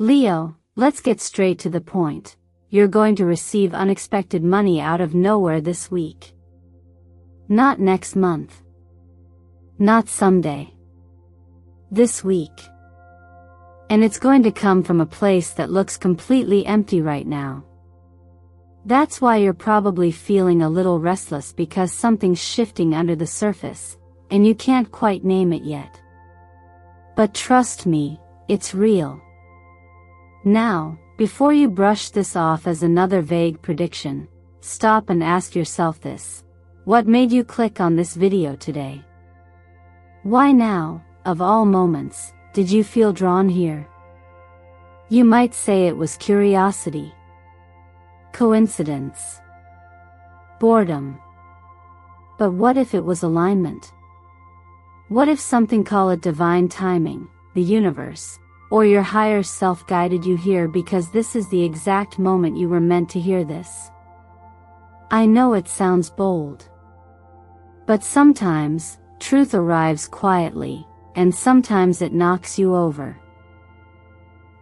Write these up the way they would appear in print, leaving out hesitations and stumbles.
Leo, let's get straight to the point. You're going to receive unexpected money out of nowhere this week. Not next month. Not someday. This week. And it's going to come from a place that looks completely empty right now. That's why you're probably feeling a little restless, because something's shifting under the surface, and you can't quite name it yet. But trust me, it's real. Now, before you brush this off as another vague prediction, stop and ask yourself this. What made you click on this video today? Why now, of all moments, did you feel drawn here? You might say it was curiosity, coincidence, boredom. But what if it was alignment? What if something, call it divine timing, the universe, or your higher self guided you here because this is the exact moment you were meant to hear this? I know it sounds bold. But sometimes, truth arrives quietly, and sometimes it knocks you over.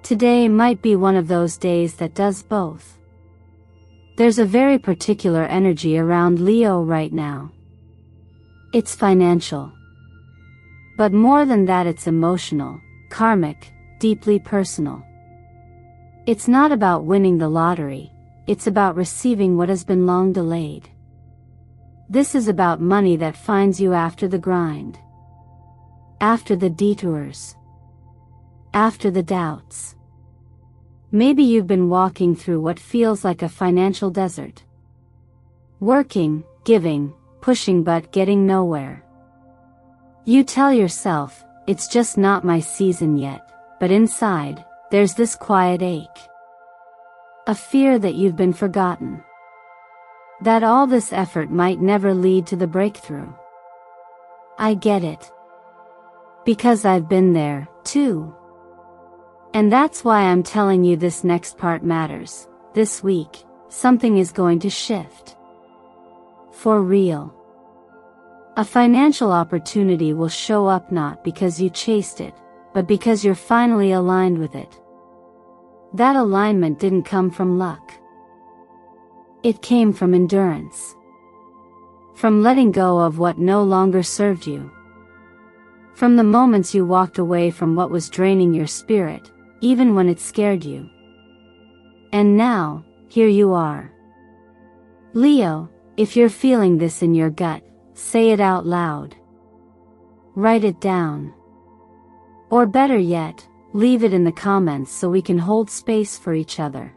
Today might be one of those days that does both. There's a very particular energy around Leo right now. It's financial. But more than that, it's emotional, karmic, deeply personal. It's not about winning the lottery, it's about receiving what has been long delayed. This is about money that finds you after the grind. After the detours. After the doubts. Maybe you've been walking through what feels like a financial desert. Working, giving, pushing, but getting nowhere. You tell yourself, it's just not my season yet, but inside, there's this quiet ache. A fear that you've been forgotten. That all this effort might never lead to the breakthrough. I get it. Because I've been there, too. And that's why I'm telling you this next part matters. This week, something is going to shift. For real. A financial opportunity will show up not because you chased it, but because you're finally aligned with it. That alignment didn't come from luck. It came from endurance. From letting go of what no longer served you. From the moments you walked away from what was draining your spirit, even when it scared you. And now, here you are. Leo, if you're feeling this in your gut, say it out loud. Write it down. Or better yet, leave it in the comments so we can hold space for each other.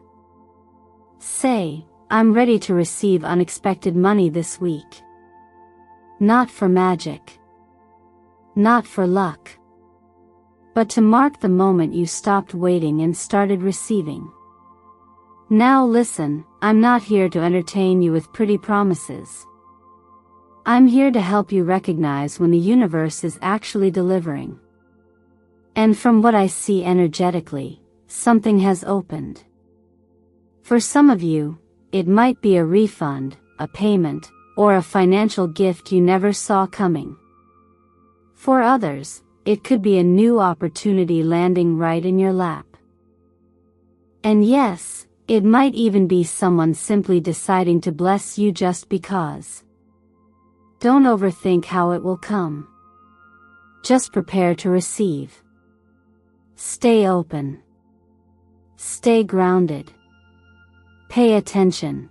Say, I'm ready to receive unexpected money this week. Not for magic. Not for luck. But to mark the moment you stopped waiting and started receiving. Now listen, I'm not here to entertain you with pretty promises. I'm here to help you recognize when the universe is actually delivering. And from what I see energetically, something has opened. For some of you, it might be a refund, a payment, or a financial gift you never saw coming. For others, it could be a new opportunity landing right in your lap. And yes, it might even be someone simply deciding to bless you just because. Don't overthink how it will come. Just prepare to receive. Stay open. Stay grounded. Pay attention.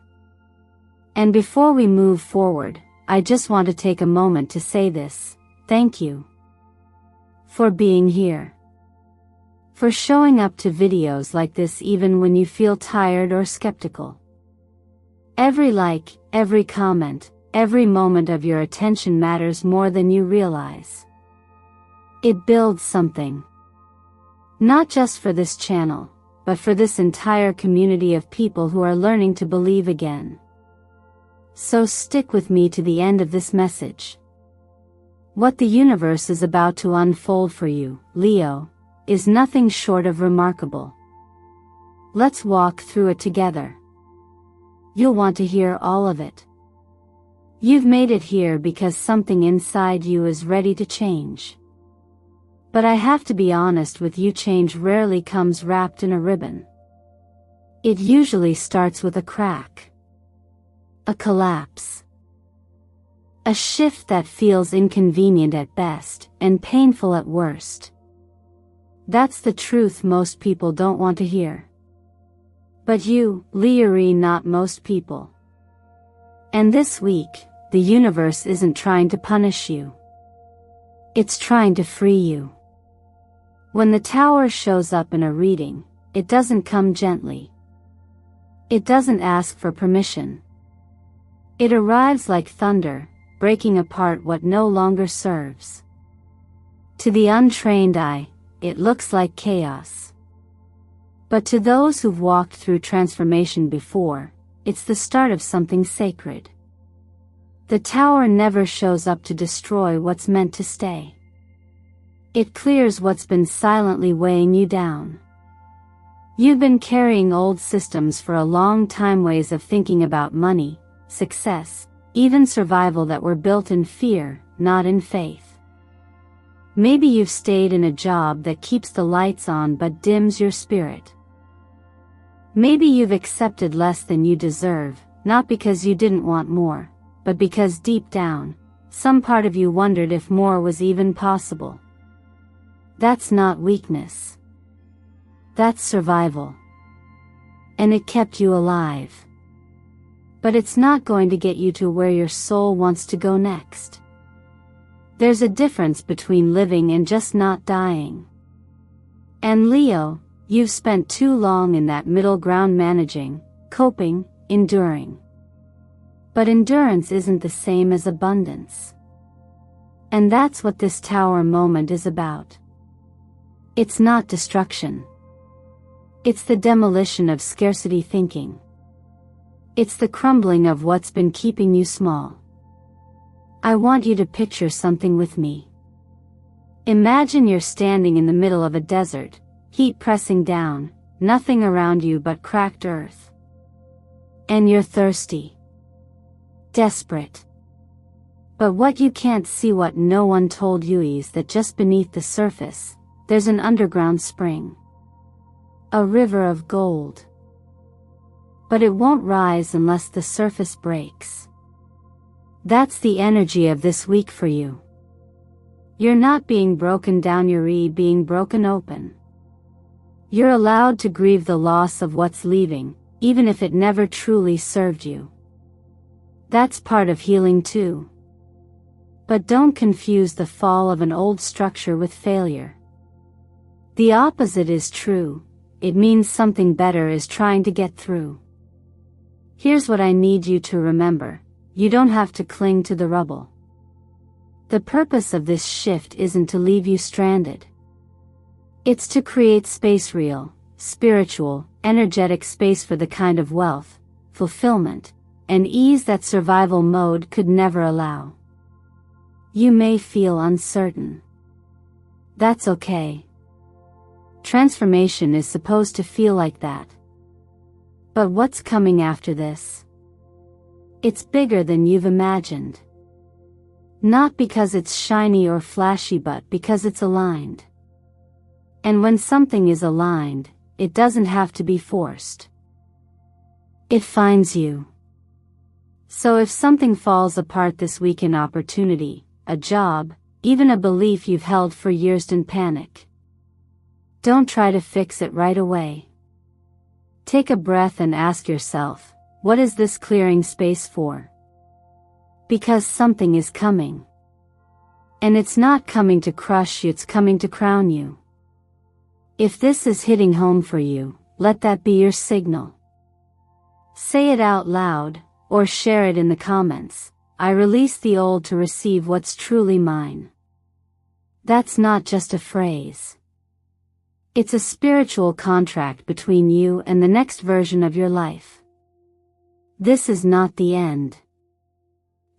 And before we move forward, I just want to take a moment to say this. Thank you. For being here. For showing up to videos like this even when you feel tired or skeptical. Every like, every comment, every moment of your attention matters more than you realize. It builds something. Not just for this channel, but for this entire community of people who are learning to believe again. So stick with me to the end of this message. What the universe is about to unfold for you, Leo, is nothing short of remarkable. Let's walk through it together. You'll want to hear all of it. You've made it here because something inside you is ready to change. But I have to be honest with you, change rarely comes wrapped in a ribbon. It usually starts with a crack. A collapse. A shift that feels inconvenient at best and painful at worst. That's the truth most people don't want to hear. But you, Leary, not most people. And this week, the universe isn't trying to punish you. It's trying to free you. When the tower shows up in a reading, it doesn't come gently. It doesn't ask for permission. It arrives like thunder, breaking apart what no longer serves. To the untrained eye, it looks like chaos. But to those who've walked through transformation before, it's the start of something sacred. The tower never shows up to destroy what's meant to stay. It clears what's been silently weighing you down. You've been carrying old systems for a long time, ways of thinking about money, success, even survival that were built in fear, not in faith. Maybe you've stayed in a job that keeps the lights on but dims your spirit. Maybe you've accepted less than you deserve, not because you didn't want more, but because deep down, some part of you wondered if more was even possible. That's not weakness. That's survival. And it kept you alive. But it's not going to get you to where your soul wants to go next. There's a difference between living and just not dying. And Leo, you've spent too long in that middle ground, managing, coping, enduring. But endurance isn't the same as abundance. And that's what this tower moment is about. It's not destruction. It's the demolition of scarcity thinking. It's the crumbling of what's been keeping you small. I want you to picture something with me. Imagine you're standing in the middle of a desert, heat pressing down, nothing around you but cracked earth. And you're thirsty. Desperate. But what you can't see, what no one told you, is that just beneath the surface, there's an underground spring. A river of gold. But it won't rise unless the surface breaks. That's the energy of this week for you. You're not being broken down, you're being broken open. You're allowed to grieve the loss of what's leaving, even if it never truly served you. That's part of healing too. But don't confuse the fall of an old structure with failure. The opposite is true. It means something better is trying to get through. Here's what I need you to remember. You don't have to cling to the rubble. The purpose of this shift isn't to leave you stranded. It's to create space, real, spiritual, energetic space for the kind of wealth, fulfillment, and ease that survival mode could never allow. You may feel uncertain. That's okay. Transformation is supposed to feel like that. But what's coming after this? It's bigger than you've imagined. Not because it's shiny or flashy, but because it's aligned. And when something is aligned, it doesn't have to be forced. It finds you. So if something falls apart this week, an opportunity, a job, even a belief you've held for years, don't panic. Don't try to fix it right away. Take a breath and ask yourself, what is this clearing space for? Because something is coming. And it's not coming to crush you, it's coming to crown you. If this is hitting home for you, let that be your signal. Say it out loud, or share it in the comments. I release the old to receive what's truly mine. That's not just a phrase. It's a spiritual contract between you and the next version of your life. This is not the end.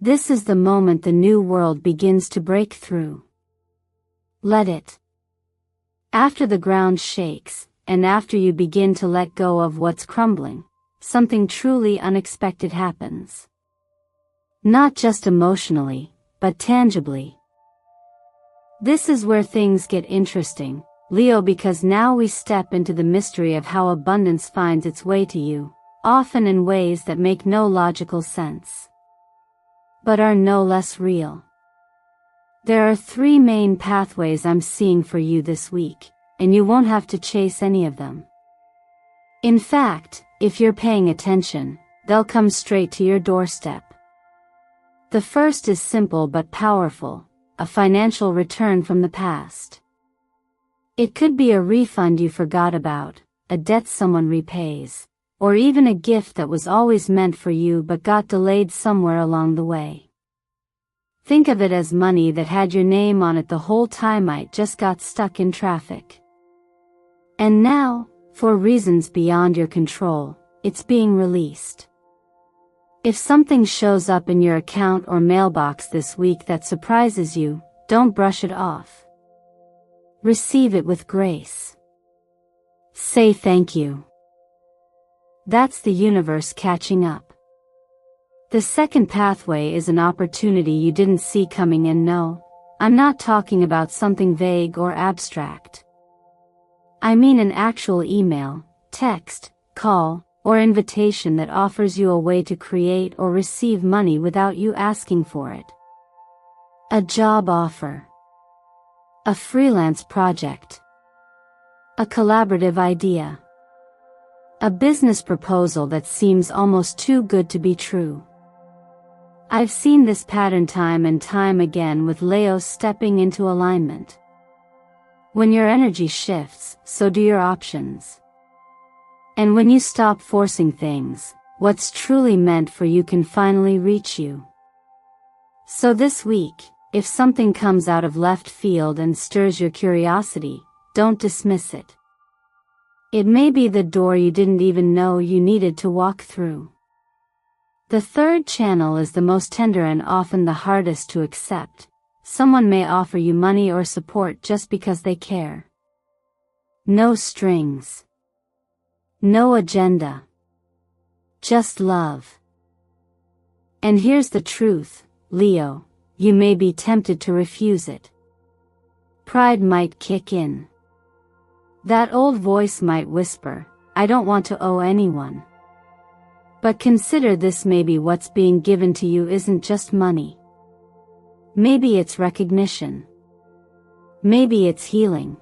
This is the moment the new world begins to break through. Let it. After the ground shakes, and after you begin to let go of what's crumbling, something truly unexpected happens. Not just emotionally, but tangibly. This is where things get interesting, Leo, because now we step into the mystery of how abundance finds its way to you, often in ways that make no logical sense, but are no less real. There are three main pathways I'm seeing for you this week, and you won't have to chase any of them. In fact, if you're paying attention, they'll come straight to your doorstep. The first is simple but powerful: a financial return from the past. It could be a refund you forgot about, a debt someone repays, or even a gift that was always meant for you but got delayed somewhere along the way. Think of it as money that had your name on it the whole time, it just got stuck in traffic. And now, for reasons beyond your control, it's being released. If something shows up in your account or mailbox this week that surprises you, don't brush it off. Receive it with grace. Say thank you. That's the universe catching up. The second pathway is an opportunity you didn't see coming, and no, I'm not talking about something vague or abstract. I mean an actual email, text, call, or invitation that offers you a way to create or receive money without you asking for it. A job offer. A freelance project. A collaborative idea. A business proposal that seems almost too good to be true. I've seen this pattern time and time again with Leos stepping into alignment. When your energy shifts, so do your options. And when you stop forcing things, what's truly meant for you can finally reach you. So this week, if something comes out of left field and stirs your curiosity, don't dismiss it. It may be the door you didn't even know you needed to walk through. The third channel is the most tender and often the hardest to accept. Someone may offer you money or support just because they care. No strings. No agenda. Just love. And here's the truth, Leo, you may be tempted to refuse it. Pride might kick in. That old voice might whisper, I don't want to owe anyone. But consider this: maybe what's being given to you isn't just money. Maybe it's recognition. Maybe it's healing.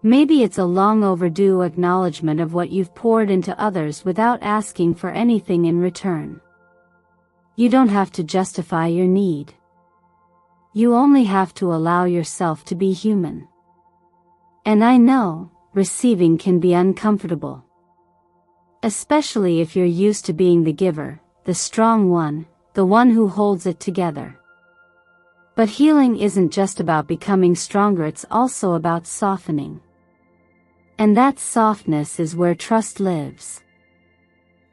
Maybe it's a long overdue acknowledgement of what you've poured into others without asking for anything in return. You don't have to justify your need. You only have to allow yourself to be human. And I know, receiving can be uncomfortable. Especially if you're used to being the giver, the strong one, the one who holds it together. But healing isn't just about becoming stronger, it's also about softening. And that softness is where trust lives.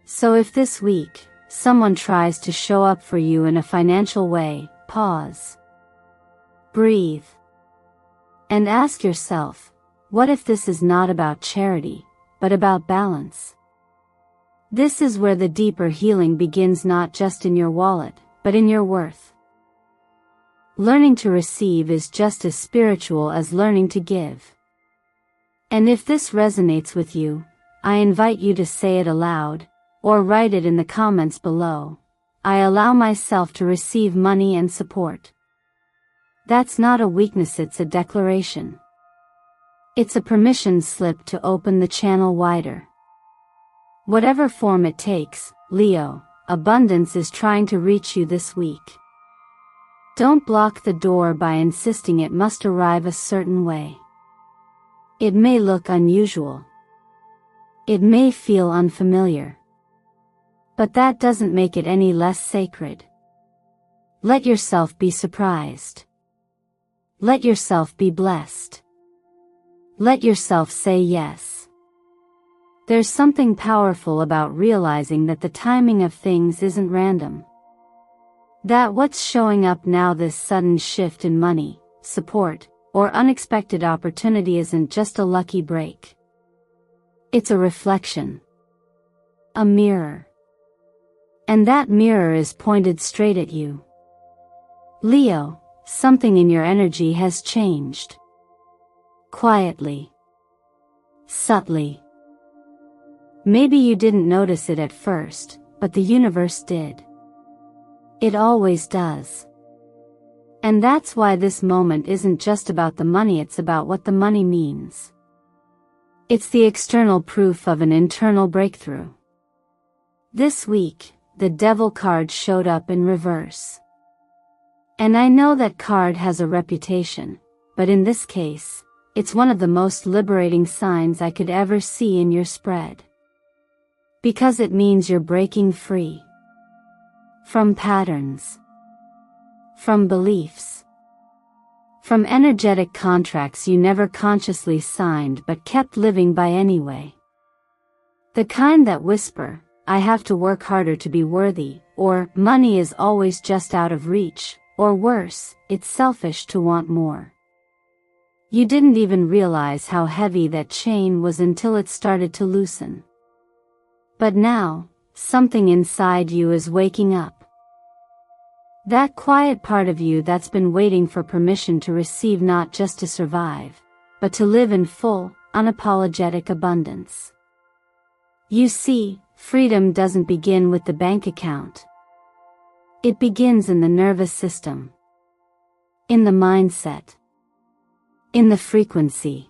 So if this week, someone tries to show up for you in a financial way, pause. Breathe. And ask yourself, what if this is not about charity, but about balance? This is where the deeper healing begins, not just in your wallet, but in your worth. Learning to receive is just as spiritual as learning to give. And if this resonates with you, I invite you to say it aloud, or write it in the comments below. I allow myself to receive money and support. That's not a weakness, it's a declaration. It's a permission slip to open the channel wider. Whatever form it takes, Leo, abundance is trying to reach you this week. Don't block the door by insisting it must arrive a certain way. It may look unusual. It may feel unfamiliar. But that doesn't make it any less sacred. Let yourself be surprised. Let yourself be blessed. Let yourself say yes. There's something powerful about realizing that the timing of things isn't random. That what's showing up now, this sudden shift in money, support, or unexpected opportunity, isn't just a lucky break. It's a reflection. A mirror. And that mirror is pointed straight at you. Leo, something in your energy has changed. Quietly. Subtly. Maybe you didn't notice it at first, but the universe did. It always does. And that's why this moment isn't just about the money, it's about what the money means. It's the external proof of an internal breakthrough. This week, the Devil card showed up in reverse. And I know that card has a reputation, but in this case, it's one of the most liberating signs I could ever see in your spread. Because it means you're breaking free. From patterns. From beliefs. From energetic contracts you never consciously signed but kept living by anyway. The kind that whisper, "I have to work harder to be worthy," or "money is always just out of reach," or worse, "it's selfish to want more." You didn't even realize how heavy that chain was until it started to loosen. But now, something inside you is waking up. That quiet part of you that's been waiting for permission to receive, not just to survive, but to live in full, unapologetic abundance. You see, freedom doesn't begin with the bank account. It begins in the nervous system. In the mindset. In the frequency.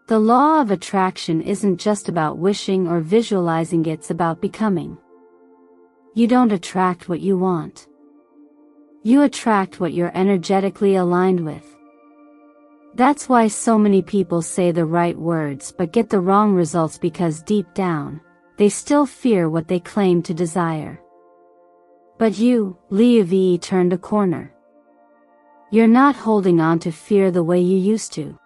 The law of attraction isn't just about wishing or visualizing, it's about becoming. You don't attract what you want. You attract what you're energetically aligned with. That's why so many people say the right words but get the wrong results, because deep down, they still fear what they claim to desire. But you, Leo V, turned a corner. You're not holding on to fear the way you used to.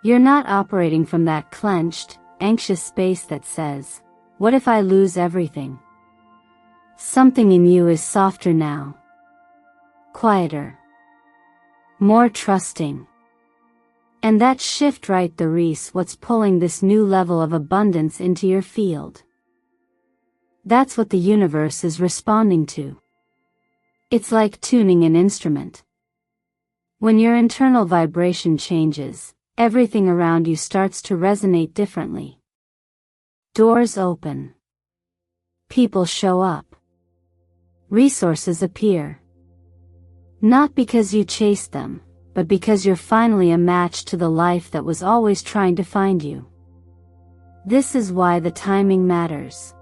You're not operating from that clenched, anxious space that says, "What if I lose everything?" Something in you is softer now. Quieter. More trusting. And that shift right there's what's pulling this new level of abundance into your field. That's what the universe is responding to. It's like tuning an instrument. When your internal vibration changes, everything around you starts to resonate differently. Doors open. People show up. Resources appear. Not because you chased them, but because you're finally a match to the life that was always trying to find you. This is why the timing matters.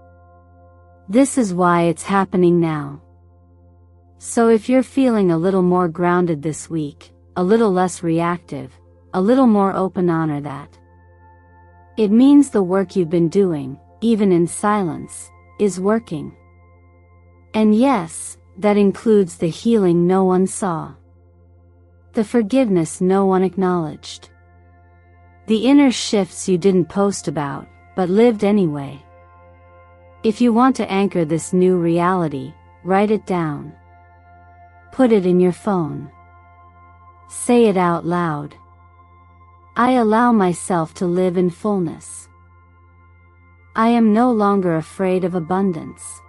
This is why it's happening now. So if you're feeling a little more grounded this week, a little less reactive, a little more open, honor that. It means the work you've been doing, even in silence, is working. And yes, that includes the healing no one saw. The forgiveness no one acknowledged. The inner shifts you didn't post about, but lived anyway. If you want to anchor this new reality, write it down. Put it in your phone. Say it out loud. I allow myself to live in fullness. I am no longer afraid of abundance.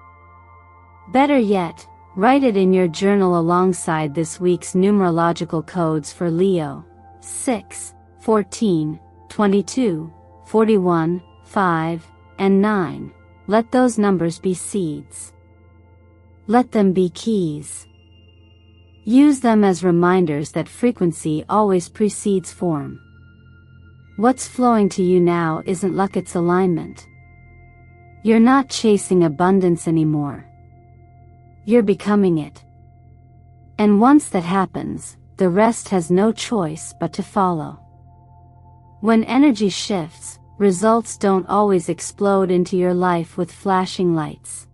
Better yet, write it in your journal alongside this week's numerological codes for Leo: 6, 14, 22, 41, 5, and 9. Let those numbers be seeds. Let them be keys. Use them as reminders that frequency always precedes form. What's flowing to you now isn't luck, it's alignment. You're not chasing abundance anymore. You're becoming it. And once that happens, the rest has no choice but to follow. When energy shifts, results don't always explode into your life with flashing lights.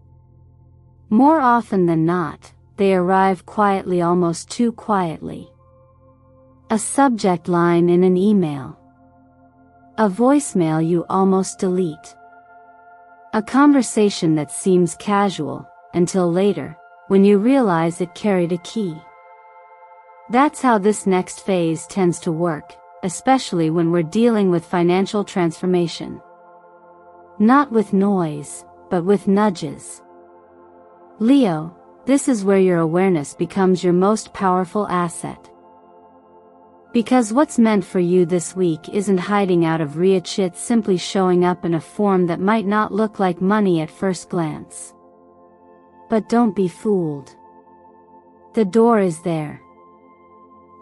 More often than not, they arrive quietly, almost too quietly. A subject line in an email. A voicemail you almost delete. A conversation that seems casual, until later, when you realize it carried a key. That's how this next phase tends to work, especially when we're dealing with financial transformation. Not with noise, but with nudges. Leo, This is where your awareness becomes your most powerful asset. Because what's meant for you this week isn't hiding out of reach, it's simply showing up in a form that might not look like money at first glance. But don't be fooled. The door is there.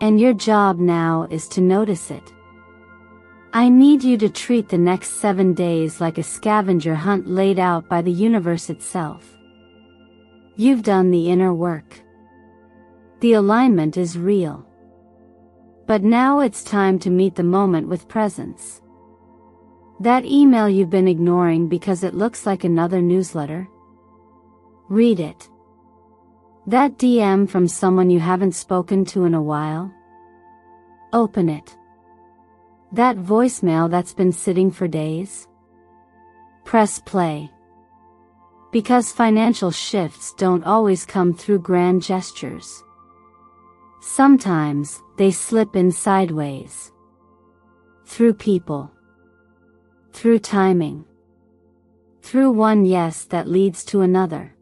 And your job now is to notice it. I need you to treat the next 7 days like a scavenger hunt laid out by the universe itself. You've done the inner work. The alignment is real. But now it's time to meet the moment with presence. That email you've been ignoring because it looks like another newsletter? Read it. That DM from someone you haven't spoken to in a while? Open it. That voicemail that's been sitting for days? Press play. Because financial shifts don't always come through grand gestures. Sometimes, they slip in sideways. Through people. Through timing. Through one yes that leads to another.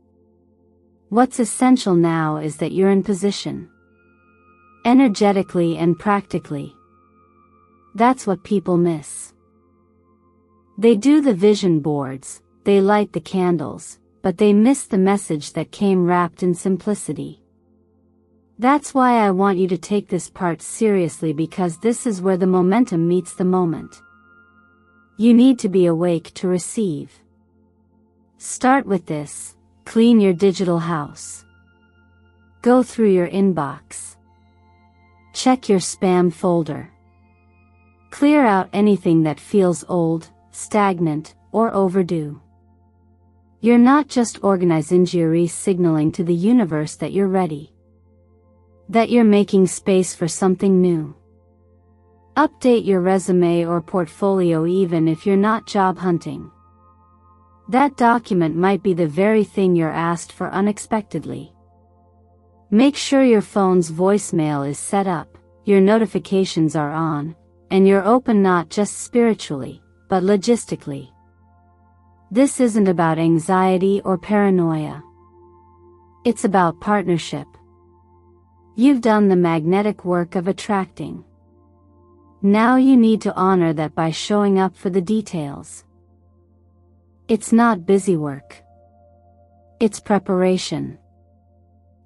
What's essential now is that you're in position. Energetically and practically. That's what people miss. They do the vision boards, they light the candles, but they miss the message that came wrapped in simplicity. That's why I want you to take this part seriously, because this is where the momentum meets the moment. You need to be awake to receive. Start with this: clean your digital house. Go through your inbox. Check your spam folder. Clear out anything that feels old, stagnant, or overdue. You're not just organizing, you're signaling to the universe that you're ready. That you're making space for something new. Update your resume or portfolio even if you're not job hunting. That document might be the very thing you're asked for unexpectedly. Make sure your phone's voicemail is set up, your notifications are on, and you're open not just spiritually, but logistically. This isn't about anxiety or paranoia. It's about partnership. You've done the magnetic work of attracting. Now you need to honor that by showing up for the details. It's not busy work. It's preparation.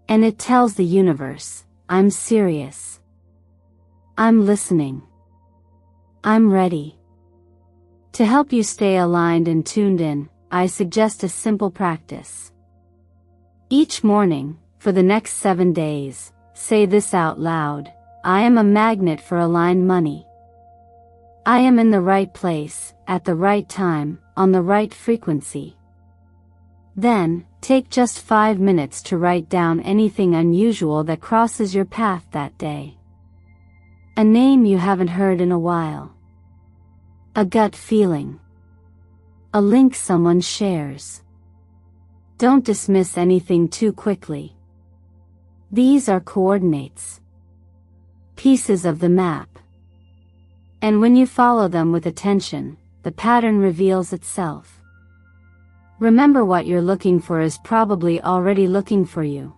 And it tells the universe, I'm serious. I'm listening. I'm ready. To help you stay aligned and tuned in, I suggest a simple practice. Each morning, for the next 7 days, say this out loud: I am a magnet for aligned money. I am in the right place, at the right time, on the right frequency. Then, take just 5 minutes to write down anything unusual that crosses your path that day. A name you haven't heard in a while. A gut feeling. A link someone shares. Don't dismiss anything too quickly. These are coordinates. Pieces of the map. And when you follow them with attention, the pattern reveals itself. Remember, what you're looking for is probably already looking for you.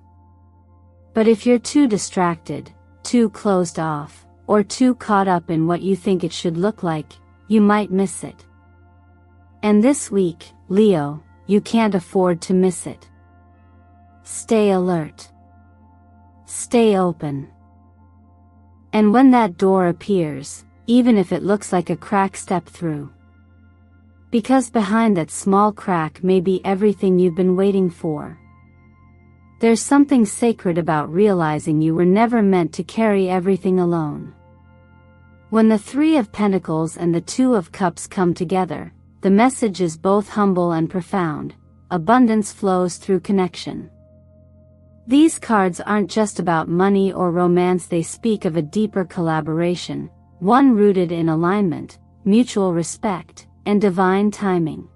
But if you're too distracted, too closed off, or too caught up in what you think it should look like, you might miss it. And this week, Leo, you can't afford to miss it. Stay alert. Stay open. And when that door appears, even if it looks like a crack, step through. Because behind that small crack may be everything you've been waiting for. There's something sacred about realizing you were never meant to carry everything alone. When the Three of Pentacles and the Two of Cups come together, the message is both humble and profound. Abundance flows through connection. These cards aren't just about money or romance, they speak of a deeper collaboration, one rooted in alignment, mutual respect, and divine timing.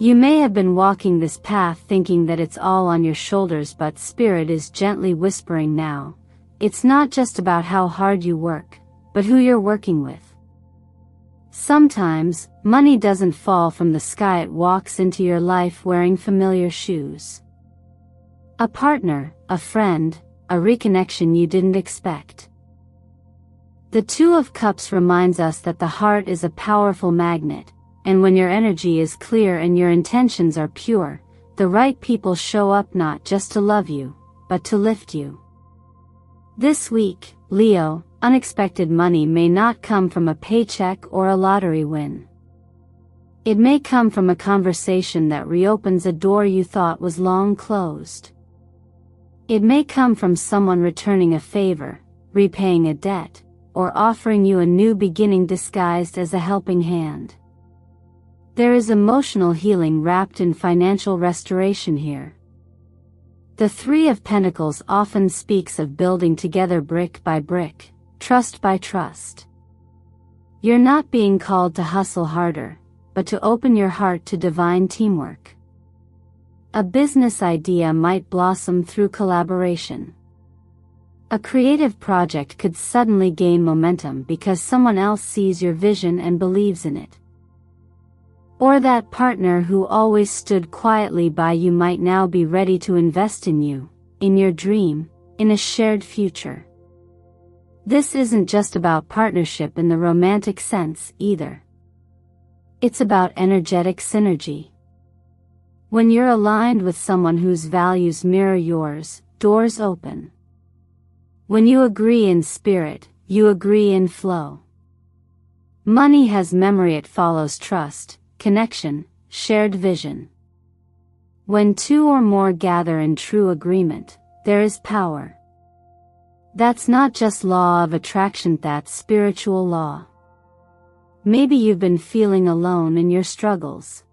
You may have been walking this path thinking that it's all on your shoulders, but Spirit is gently whispering now, it's not just about how hard you work, but who you're working with. Sometimes, money doesn't fall from the sky, it walks into your life wearing familiar shoes. A partner, a friend, a reconnection you didn't expect. The Two of Cups reminds us that the heart is a powerful magnet, and when your energy is clear and your intentions are pure, the right people show up not just to love you, but to lift you. This week, Leo, unexpected money may not come from a paycheck or a lottery win. It may come from a conversation that reopens a door you thought was long closed. It may come from someone returning a favor, repaying a debt, or offering you a new beginning disguised as a helping hand. There is emotional healing wrapped in financial restoration here. The Three of Pentacles often speaks of building together brick by brick, trust by trust. You're not being called to hustle harder, but to open your heart to divine teamwork. A business idea might blossom through collaboration. A creative project could suddenly gain momentum because someone else sees your vision and believes in it. Or that partner who always stood quietly by you might now be ready to invest in you, in your dream, in a shared future. This isn't just about partnership in the romantic sense either. It's about energetic synergy. When you're aligned with someone whose values mirror yours, doors open. When you agree in spirit, you agree in flow. Money has memory, it follows trust, connection, shared vision. When two or more gather in true agreement, there is power. That's not just law of attraction, that's spiritual law. Maybe you've been feeling alone in your struggles.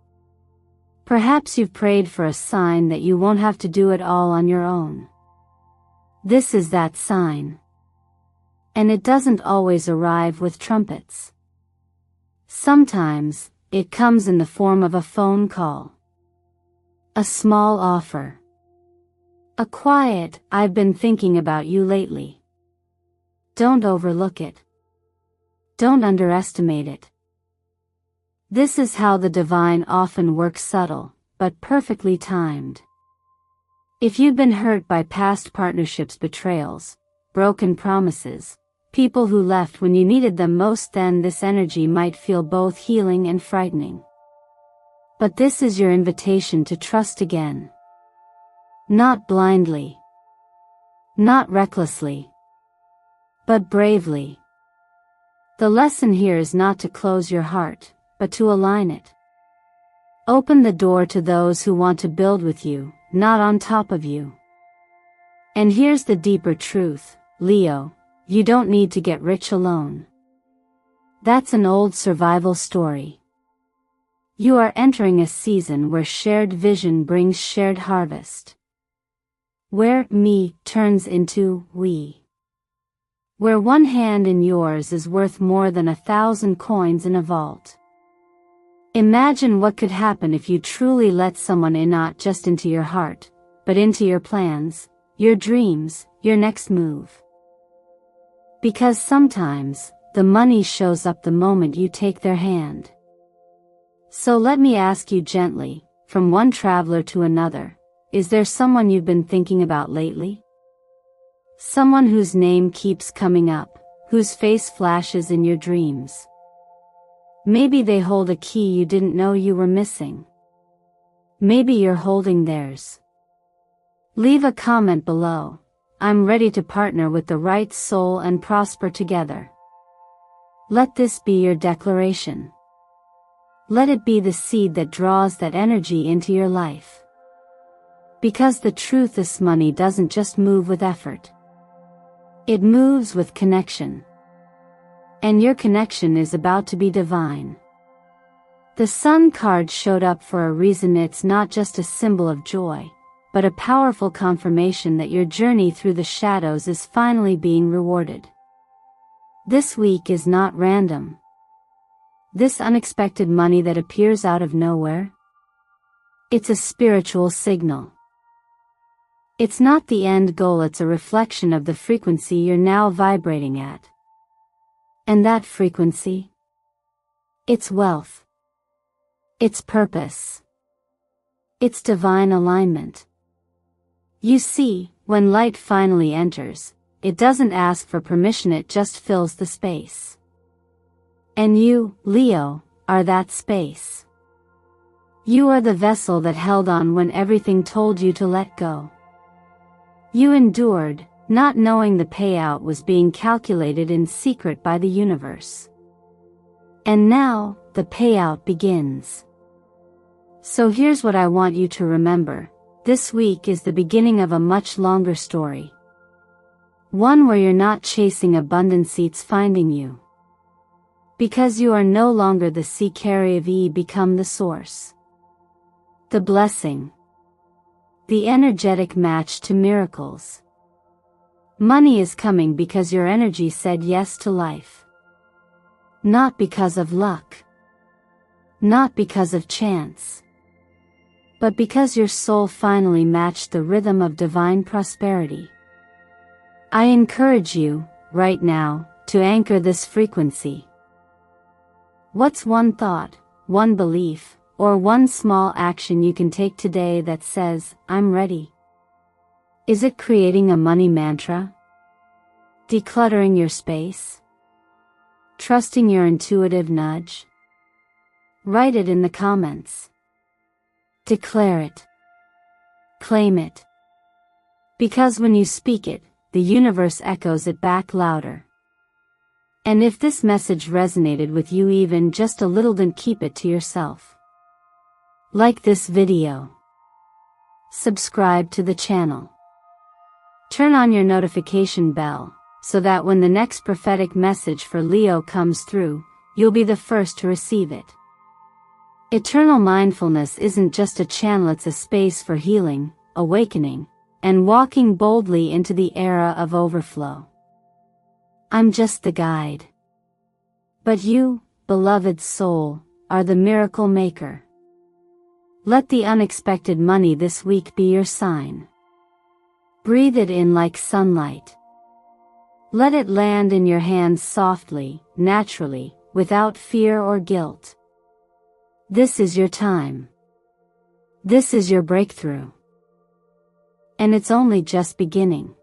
Perhaps you've prayed for a sign that you won't have to do it all on your own. This is that sign. And it doesn't always arrive with trumpets. Sometimes, it comes in the form of a phone call. A small offer. A quiet, "I've been thinking about you lately." Don't overlook it. Don't underestimate it. This is how the divine often works, subtle, but perfectly timed. If you've been hurt by past partnerships, betrayals, broken promises, people who left when you needed them most, then this energy might feel both healing and frightening. But this is your invitation to trust again. Not blindly. Not recklessly. But bravely. The lesson here is not to close your heart, but to align it. Open the door to those who want to build with you, not on top of you. And here's the deeper truth, Leo. You don't need to get rich alone. That's an old survival story. You are entering a season where shared vision brings shared harvest. Where me turns into we. Where one hand in yours is worth more than 1,000 coins in a vault. Imagine what could happen if you truly let someone in, not just into your heart, but into your plans, your dreams, your next move. Because sometimes, the money shows up the moment you take their hand. So let me ask you gently, from one traveler to another, is there someone you've been thinking about lately? Someone whose name keeps coming up, whose face flashes in your dreams. Maybe they hold a key you didn't know you were missing. Maybe you're holding theirs. Leave a comment below. I'm ready to partner with the right soul and prosper together. Let this be your declaration. Let it be the seed that draws that energy into your life. Because the truth is, money doesn't just move with effort. It moves with connection. And your connection is about to be divine. The Sun card showed up for a reason. It's not just a symbol of joy, but a powerful confirmation that your journey through the shadows is finally being rewarded. This week is not random. This unexpected money that appears out of nowhere, it's a spiritual signal. It's not the end goal, it's a reflection of the frequency you're now vibrating at. And that frequency? It's wealth. It's purpose. It's divine alignment. You see, when light finally enters, it doesn't ask for permission, it just fills the space. And you, Leo, are that space. You are the vessel that held on when everything told you to let go. You endured, not knowing the payout was being calculated in secret by the universe. And now, the payout begins. So here's what I want you to remember. This week is the beginning of a much longer story. One where you're not chasing abundance, it's finding you. Because you are no longer the scarcity, become the source. The blessing. The energetic match to miracles. Money is coming because your energy said yes to life. Not because of luck. Not because of chance. But because your soul finally matched the rhythm of divine prosperity. I encourage you, right now, to anchor this frequency. What's one thought, one belief, or one small action you can take today that says, I'm ready? Is it creating a money mantra? Decluttering your space? Trusting your intuitive nudge? Write it in the comments. Declare it. Claim it. Because when you speak it, the universe echoes it back louder. And if this message resonated with you even just a little, then keep it to yourself. Like this video. Subscribe to the channel. Turn on your notification bell, so that when the next prophetic message for Leo comes through, you'll be the first to receive it. Eternal mindfulness isn't just a channel, it's a space for healing, awakening, and walking boldly into the era of overflow. I'm just the guide. But you, beloved soul, are the miracle maker. Let the unexpected money this week be your sign. Breathe it in like sunlight. Let it land in your hands softly, naturally, without fear or guilt. This is your time. This is your breakthrough. And it's only just beginning.